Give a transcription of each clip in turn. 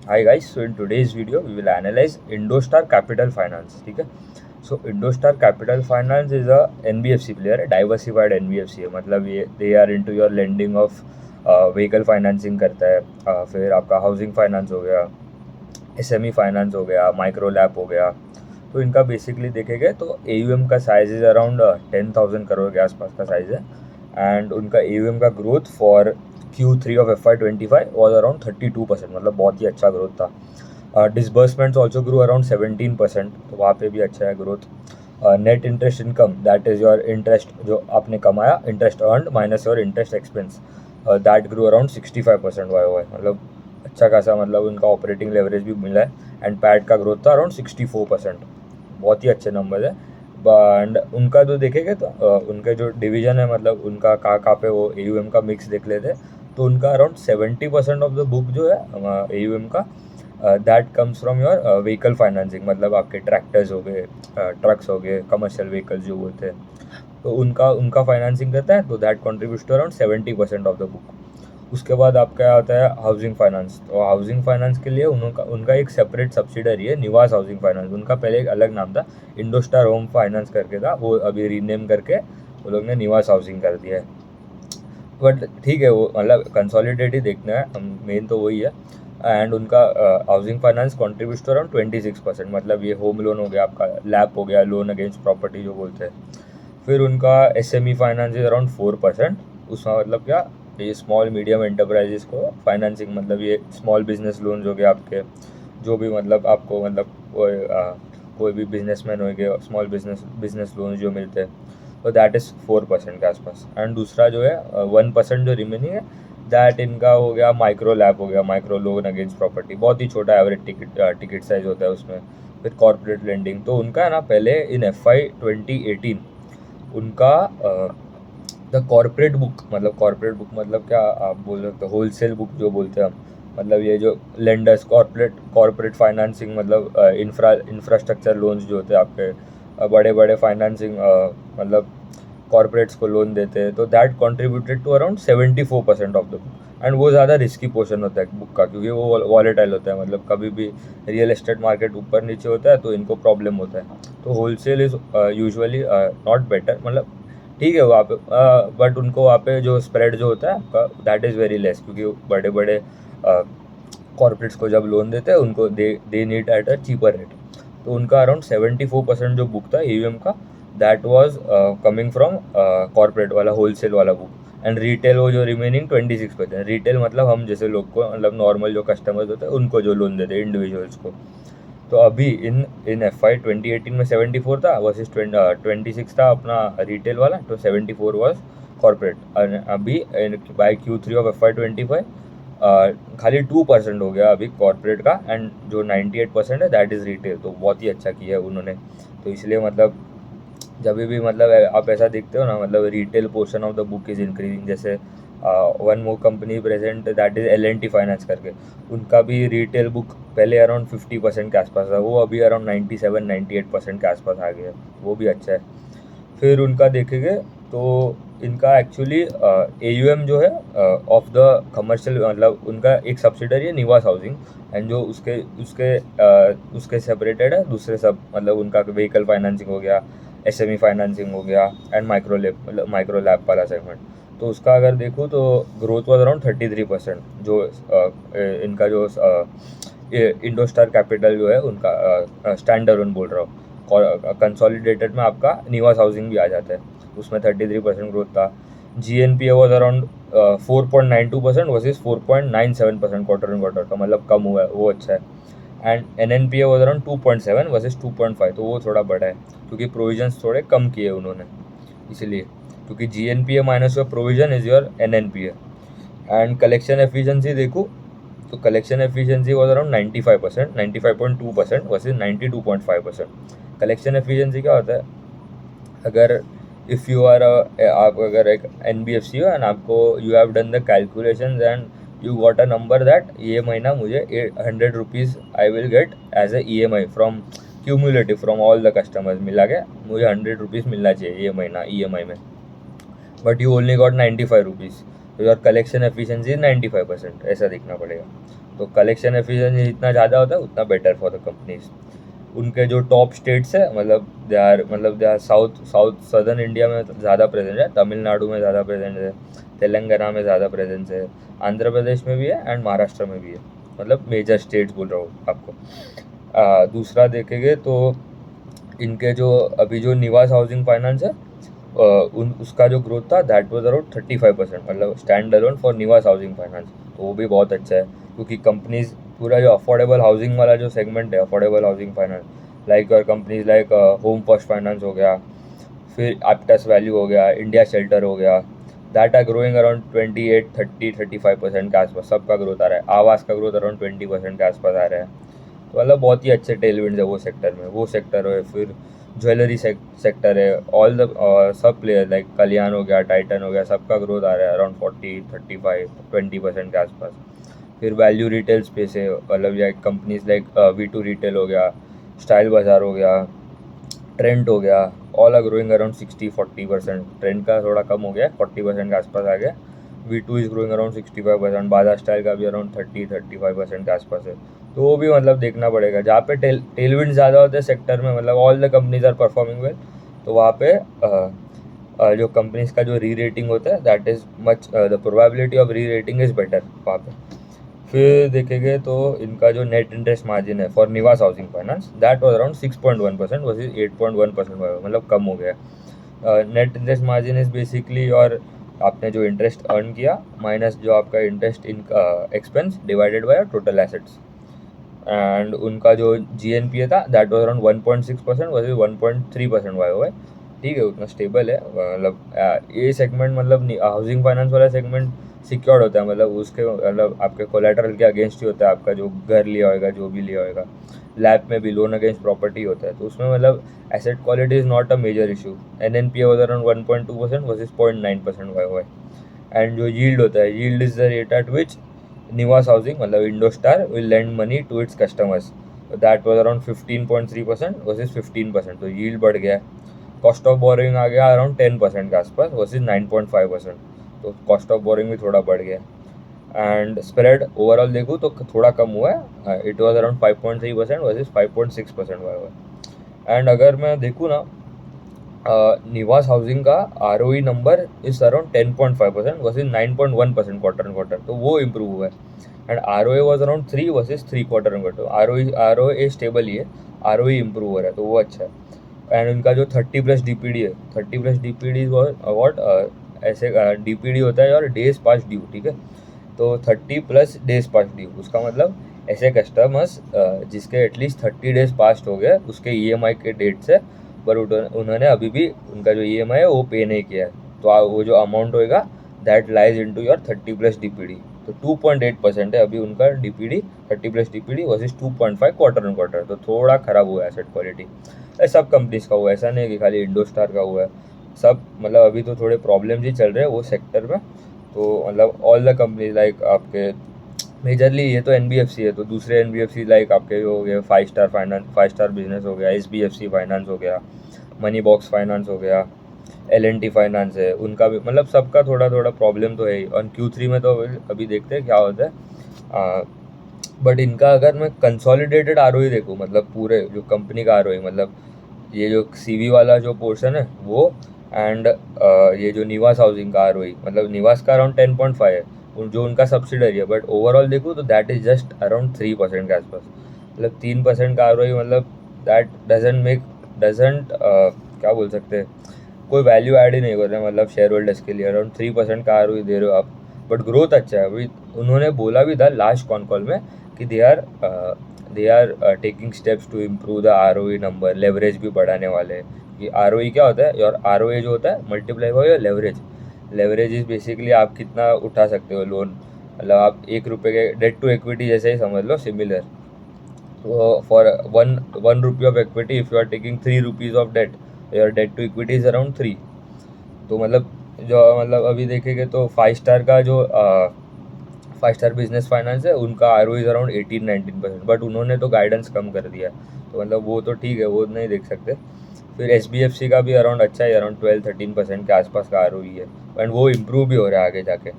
Hi guys, so in today's video we will analyze Indostar Capital Finance. ठीक है, so Indostar Capital Finance is a NBFC player, diversified NBFC है, मतलब ये they are into your lending of vehicle financing करता है, फिर आपका housing finance हो गया, SME फाइनेंस हो गया, माइक्रो लैप हो गया। तो इनका बेसिकली देखेंगे तो AUM का साइज इज अराउंड 10,000 करोड़ के आसपास का साइज है, एंड उनका AUM का growth for Q3 of FY25 was around 32%, मतलब बहुत ही अच्छा ग्रोथ था। डिसबर्समेंट्स ऑल्सो ग्रो अराउंड 17%, तो वहाँ पे भी अच्छा है growth. Net interest income, that is your interest जो आपने कमाया, interest earned minus your interest expense, that grow around 65% YOY, मतलब अच्छा खासा, मतलब उनका ऑपरेटिंग लेवरेज भी मिला है। एंड पैट का ग्रोथ था अराउंड 64%, बहुत ही अच्छे नंबर है। एंड उनका जो देखेंगे तो उनके जो डिवीजन है, मतलब उनका कहाँ कहाँ पे वो AUM का मिक्स देख लेते हैं, तो उनका अराउंड 70% ऑफ द बुक जो है AUM का, that comes from your vehicle financing, मतलब आपके ट्रैक्टर्स हो गए, ट्रक्स हो गए, कमर्शियल व्हीकल्स जो बोलते हैं, तो उनका उनका फाइनेंसिंग रहता है, तो that contributes to around 70% of the book. उसके बाद आपका आता है हाउसिंग फाइनेंस। तो हाउसिंग फाइनेंस के लिए उनका उनका एक सेपरेट सब्सिडरी है, निवास हाउसिंग फाइनेंस। उनका पहले एक अलग नाम था, इंडोस्टार होम फाइनेंस करके था, वो अभी रीनेम करके वो लोग ने निवास हाउसिंग कर दिया है। बट ठीक है, वो मतलब कंसोलिडेट ही देखना है, मेन तो वही है। एंड उनका housing finance contribute to around 26%, मतलब ये होम लोन हो गया, आपका लैप हो गया, लोन अगेंस्ट प्रॉपर्टी जो बोलते हैं। फिर उनका SME फाइनेंस इज अराउंड 4%। उसमें मतलब क्या, ये स्मॉल मीडियम एंटरप्राइजेस को फाइनेंसिंग, मतलब ये स्मॉल बिजनेस लोन्स हो गए आपके, जो भी मतलब आपको मतलब कोई भी बिजनेसमैन हो गए, स्मॉल बिजनेस लोन जो मिलते हैं, तो दैट इज़ 4% के आसपास। एंड दूसरा जो है 1% जो रिमेनिंग है, दैट इनका हो गया माइक्रो लैप हो गया, माइक्रो लोन अगेंस्ट प्रॉपर्टी, बहुत ही छोटा एवरेज टिकट साइज होता है उसमें। फिर कॉर्पोरेट लेंडिंग, तो उनका है ना, पहले इन FY 2018 उनका द कॉर्पोरेट बुक, मतलब कॉर्पोरेट बुक मतलब क्या आप बोल सकते हो, होलसेल बुक जो बोलते हैं हम, मतलब ये जो लेंडर्स, कॉर्पोरेट फाइनेंसिंग, मतलब इंफ्रास्ट्रक्चर लोन्स जो होते हैं आपके, बड़े बड़े फाइनेंसिंग, मतलब कॉर्पोरेट्स को लोन देते हैं, तो that contributed to around 74% of the book. And वो ज़्यादा रिस्की पोर्शन होता है बुक का, क्योंकि वो वॉलेटाइल होता है, मतलब कभी भी रियल एस्टेट मार्केट ऊपर नीचे होता है तो इनको प्रॉब्लम होता है। तो wholesale is usually not better, मतलब ठीक है वहाँ पे, बट उनको वहाँ पे जो स्प्रेड जो होता है आपका, दैट इज़ वेरी लेस, क्योंकि बड़े बड़े कॉर्पोरेट्स को जब लोन देते हैं उनको they need at a cheaper rate. तो उनका अराउंड 74% जो बुक था AUM का, that was coming from corporate वाला, होलसेल वाला बुक। एंड रिटेल वो जो रिमेनिंग 26%, रिटेल मतलब हम जैसे लोग को, मतलब नॉर्मल जो कस्टमर्स होते हैं उनको जो लोन देते हैं, इंडिविजुअल्स को। तो अभी इन इन FY 2018 में 74 था वर्सेस 26 था अपना रिटेल वाला, तो 74 वॉज कॉर्पोरेट। अभी बाय Q3 ऑफ FY 25 खाली 2% हो गया अभी कॉर्पोरेट का, एंड जो 98% है दैट इज़ रिटेल। तो बहुत ही अच्छा किया है उन्होंने। तो इसलिए मतलब जब भी मतलब आप ऐसा देखते हो ना, मतलब retail portion of the book is increasing. जैसे one more company present, that is L&T finance करके, उनका भी रिटेल बुक पहले अराउंड 50% के आसपास था, वो अभी अराउंड 97-98% के आसपास आ गया है, वो भी अच्छा है। फिर उनका देखेंगे तो इनका एक्चुअली AUM जो है ऑफ द कमर्शियल, मतलब उनका एक सब्सिडरी है निवास हाउसिंग, एंड जो उसके उसके उसके सेपरेटेड है दूसरे सब, मतलब उनका व्हीकल फाइनेंसिंग हो गया, SME फाइनेंसिंग हो गया, एंड मतलब माइक्रो लैब वाला सेगमेंट। तो उसका अगर देखूँ तो ग्रोथ वॉज अराउंड 33%, जो इनका जो इंडोस्टार कैपिटल जो है उनका स्टैंड अलोन बोल रहा हूँ, कंसोलिडेटेड में आपका निवास हाउसिंग भी आ जाता है, उसमें 33% ग्रोथ था। GNPA was around 4.92% versus 4.97% quarter and quarter का, मतलब कम हुआ है, वो अच्छा है। And NNPA was around 2.7 versus 2.5, तो वो थोड़ा बड़ा है, क्योंकि प्रोविजंस थोड़े कम किए उन्होंने, इसलिए, क्योंकि GNPA minus your provision is your NNPA। And collection efficiency देखो तो collection efficiency was around 95%, 95.2% versus 92.5%। Collection efficiency क्या होता है, अगर इफ़ यू आर आप अगर एक NBFC हो एंड आपको you have done the calculation and you got a number that ये महीना मुझे 100 rupees I will get as a EMI from cumulative from all the customers मिला के, मुझे 100 रुपीज़ मिलना चाहिए ये महीना EMI में, but you only got 95 rupees, तो योर कलेक्शन एफिशिएंसी इज 95%, ऐसा देखना पड़ेगा। तो कलेक्शन एफिशिएंसी जितना ज़्यादा होता है उतना बेटर फॉर द कंपनीज। उनके जो टॉप स्टेट्स है मतलब they are south south southern India में ज़्यादा प्रेजेंट है, तमिलनाडु में ज़्यादा प्रेजेंट है, तेलंगाना में ज़्यादा प्रेजेंस है, आंध्र प्रदेश में भी है एंड महाराष्ट्र में भी है, मतलब मेजर स्टेट्स बोल रहा हूँ आपको। दूसरा देखेंगे तो इनके जो अभी जो निवास हाउसिंग फाइनेंस है उसका जो ग्रोथ था दैट वाज अराउंड 35%, मतलब स्टैंड अलोन फॉर निवास हाउसिंग फाइनेंस, तो वो भी बहुत अच्छा है क्योंकि कंपनीज पूरा जो अफोर्डेबल हाउसिंग वाला जो सेगमेंट है, अफोर्डेबल हाउसिंग फाइनेंस लाइक और companies like home first finance हो गया, फिर एप्टस वैल्यू हो गया, इंडिया शेल्टर हो गया, दैट आर ग्रोइंग अराउंड 28 30 35% के आसपास सबका ग्रोथ आ रहा है। आवास का ग्रोथ अराउंड 20% के आसपास आ रहा है, तो मतलब बहुत ही अच्छे टेलविंड्स है वो सेक्टर में। वो सेक्टर है, फिर ज्वेलरी सेक्टर है, ऑल द सब प्लेयर लाइक कल्याण हो गया, टाइटन हो गया, सबका ग्रोथ आ रहा है अराउंड 40 35 20% के आसपास। फिर वैल्यू रिटेल स्पेस है, मतलब या कंपनीज लाइक V2 रिटेल हो गया, स्टाइल बाज़ार हो गया, ट्रेंड हो गया, all are growing around 60 40%। Trend का थोड़ा कम हो गया, 40% के आसपास आ गया। V2 इज़ ग्रोइंग अराउंड 65%, बाजार स्टाइल का भी अराउंड 30 35% के आसपास है। तो वो भी मतलब देखना पड़ेगा, जहाँ पे टेलविंड ज़्यादा होते हैं सेक्टर में, मतलब all the companies are performing well, तो वहाँ पे जो कंपनीज का जो री रेटिंग होता है that is much, the probability of री रेटिंग इज़ बेटर वहाँ पे। फिर देखेंगे तो इनका जो नेट इंटरेस्ट मार्जिन है फॉर निवास housing finance that was around 6.1% versus 8.1%, मतलब कम हो गया। Net interest margin is basically और आपने जो इंटरेस्ट अर्न किया माइनस जो आपका interest in expense divided by total assets, and उनका जो GNPA था that was around 1.6% versus 1.3% YoY। ठीक है, उतना स्टेबल है, मतलब ये सेगमेंट मतलब हाउसिंग फाइनेंस वाला सेगमेंट सिक्योर्ड होता है, मतलब उसके मतलब आपके कोलेटरल के अगेंस्ट ही होता है, आपका जो घर लिया होगा, जो भी लिया होगा। लैब में भी लोन अगेंस्ट प्रॉपर्टी होता है, तो उसमें मतलब asset quality is not a major issue. NNPA was around 1.2% versus 0.9% YoY। And जो यील्ड होता है, yield is the rate at which Niwas housing मतलब IndoStar will lend money to its customers, that was around 15.3% versus 15%, तो yield बढ़ गया है। Cost of boring आ गया around 10% के आसपास वर्सेस 9.5%, तो कॉस्ट ऑफ बोरिंग भी थोड़ा बढ़ गया। एंड स्प्रेड ओवरऑल देखूँ तो थोड़ा कम हुआ है, इट वाज अराउंड 5.3% वर्सेस 5.6% हुआ है। एंड अगर मैं देखूँ ना निवास हाउसिंग का ROE number is around 10.5% versus 9.1% quarter and quarter, तो वो इम्प्रूव हुआ है। And ROA was around 3 versus 3 quarter and quarter, ROA stable ही है, ROE इम्प्रूव हो रहा है, तो वो अच्छा है। एंड उनका जो 30+ DPD है, 30+ DPD वॉट ऐसे DPD होता है और डेज पास ड्यू, ठीक है, तो 30+ डेज पास ड्यू उसका मतलब ऐसे कस्टमर्स जिसके एटलीस्ट 30 डेज पास्ट हो गए उसके EMI के डेट से, पर उन्होंने अभी भी उनका जो EMI है वो पे नहीं किया है, तो वो जो अमाउंट होएगा that lies into your 30+ DPD, तो 2.8% है अभी उनका DPD, 30+ DPD versus 2.5 quarter and quarter, तो थोड़ा ख़राब हुआ है एसेट क्वालिटी। सब कंपनीज का हुआ है, ऐसा नहीं है कि खाली इंडोस्टार का हुआ है, सब मतलब अभी तो थोड़े प्रॉब्लम्स ही चल रहे हैं वो सेक्टर में। तो मतलब ऑल द कंपनीज लाइक आपके मेजरली ये तो NBFC है, तो दूसरे NBFC लाइक आपके हो गए 5 स्टार फाइनेंस, 5 स्टार बिजनेस हो गया, SBFC फाइनेंस हो गया, मनी बॉक्स फाइनेंस हो गया, L&T फाइनेंस है, उनका भी मतलब सबका थोड़ा थोड़ा प्रॉब्लम तो है ही। और Q3 में तो अभी देखते हैं क्या होता है। बट इनका अगर मैं कंसोलिडेटेड ROE देखूँ, मतलब पूरे जो कंपनी का ROE, मतलब ये जो CV वाला जो पोर्शन है वो, एंड ये जो निवास हाउसिंग का ROE, मतलब निवास का अराउंड 10.5 है जो उनका सब्सिडरी है, बट ओवरऑल देखूँ तो दैट इज जस्ट अराउंड 3% के आसपास, मतलब 3% का ROE, मतलब दैट डजेंट क्या बोल सकते हैं, कोई वैल्यू ऐड ही नहीं कर रहे, मतलब शेयर होल्डर्स के लिए अराउंड 3% का ROE दे रहे हो आप, बट ग्रोथ अच्छा है। अभी उन्होंने बोला भी था लास्ट कॉन कॉल में कि they are taking steps to improve the ROE number, leverage भी बढ़ाने वाले हैं। कि ROE क्या होता है, और ROA जो होता है multiply by your leverage. Leverage is basically आप कितना उठा सकते हो लोन, मतलब आप 1 रुपये के डेट टू इक्विटी जैसे ही समझ लो, सिमिलर। तो for one rupee of equity if you are taking 3 rupees of debt, your debt to equity is around 3। तो मतलब अभी देखेंगे तो 5 स्टार का जो 5 स्टार बिजनेस फाइनेंस है उनका ROE इज अराउंड 18 19%, बट उन्होंने तो गाइडेंस कम कर दिया, तो मतलब वो तो ठीक है, वो नहीं देख सकते। फिर SBFC का भी अराउंड अच्छा है, अराउंड 12 13% के आसपास का ROE है, एंड वो इम्प्रूव भी हो रहा है आगे जाके।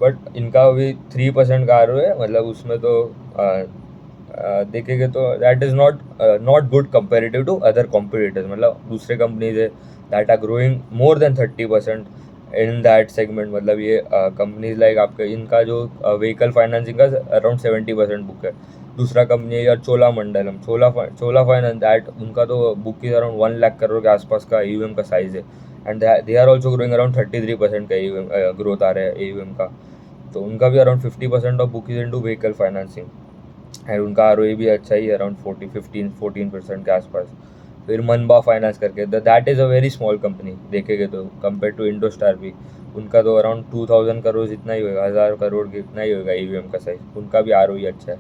बट इनका अभी 3% का ROE है, मतलब उसमें तो देखेंगे तो that is not good comparative to other competitors, मतलब दूसरे कंपनीज है that are growing more than 30% in that segment. मतलब ये कंपनीज लाइक आपका इनका जो व्हीकल फाइनेंसिंग का अराउंड 70% बुक है। दूसरा कंपनी है यार चोला मंडलम, चोला फाइनेंस, दैट उनका तो book is around 1 lakh crore के आसपास का AUM का साइज है, and they are also growing around 33% का AUM ग्रोथ आ रहा है AUM का। तो उनका भी around 50% of book is into vehicle financing, and उनका ROE भी अच्छा ही है, अराउंड 14% के आसपास। फिर मनबा फाइनेंस करके, that is a very small company देखेंगे तो कंपेयर टू इंडोस्टार भी। उनका तो अराउंड 2000 करोड़ इतना ही होगा, 1000 करोड़ के इतना ही होगा AUM का साइज, उनका भी ROE अच्छा है।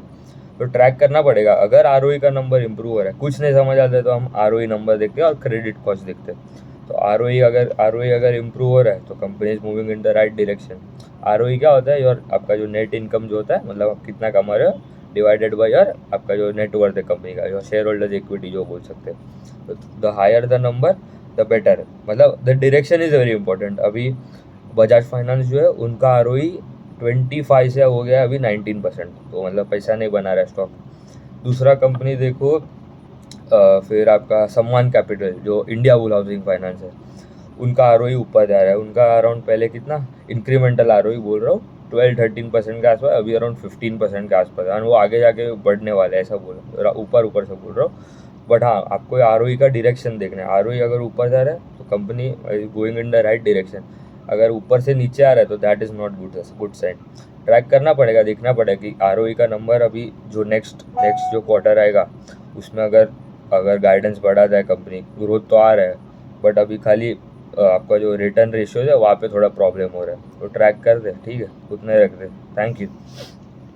तो ट्रैक करना पड़ेगा, अगर ROE का नंबर इंप्रूव हो रहा है, कुछ नहीं समझ आता है तो हम ROE नंबर देखते हैं और क्रेडिट कॉस्ट देखते हैं। तो ROE अगर इम्प्रूव हो रहा है तो company is moving in the right direction. ROE क्या होता है, योर आपका जो नेट इनकम जो होता है, मतलब आप कितना कमा रहे हो डिवाइडेड बाय योर आपका जो नेटवर्थ है कंपनी का, योर शेयर होल्डर्स इक्विटी जो बोल सकते हैं। तो the higher the number the better, मतलब the direction is very important. अभी बजाज फाइनेंस जो है उनका ROE 25 से हो गया अभी 19%, तो मतलब पैसा नहीं बना रहा है स्टॉक। दूसरा कंपनी देखो फिर आपका सम्मान कैपिटल जो इंडिया बुल हाउसिंग फाइनेंस है, उनका ROE ऊपर जा रहा है। उनका अराउंड पहले कितना इंक्रीमेंटल ROE बोल रहा हूँ 12-13% के आसपास, अभी अराउंड 15% के आसपास, और वो आगे जाके बढ़ने वाला है, ऐसा बोल रहा हूँ, ऊपर ऊपर से बोल रहा हूँ। बट हाँ, आपको ROE का डायरेक्शन देखना है। ROE अगर ऊपर जा रहा है तो company going in the right direction, अगर ऊपर से नीचे आ रहा है तो that is not good sign. Track करना पड़ेगा, देखना पड़ेगा कि ROE का नंबर अभी जो नेक्स्ट जो क्वार्टर आएगा उसमें अगर गाइडेंस बढ़ा जाए, कंपनी ग्रोथ तो आ रहा है बट अभी खाली आपका जो रिटर्न रेशियो है वहाँ पे थोड़ा प्रॉब्लम हो रहा है, तो ट्रैक कर दे, ठीक है, उतने रख दे। Thank you.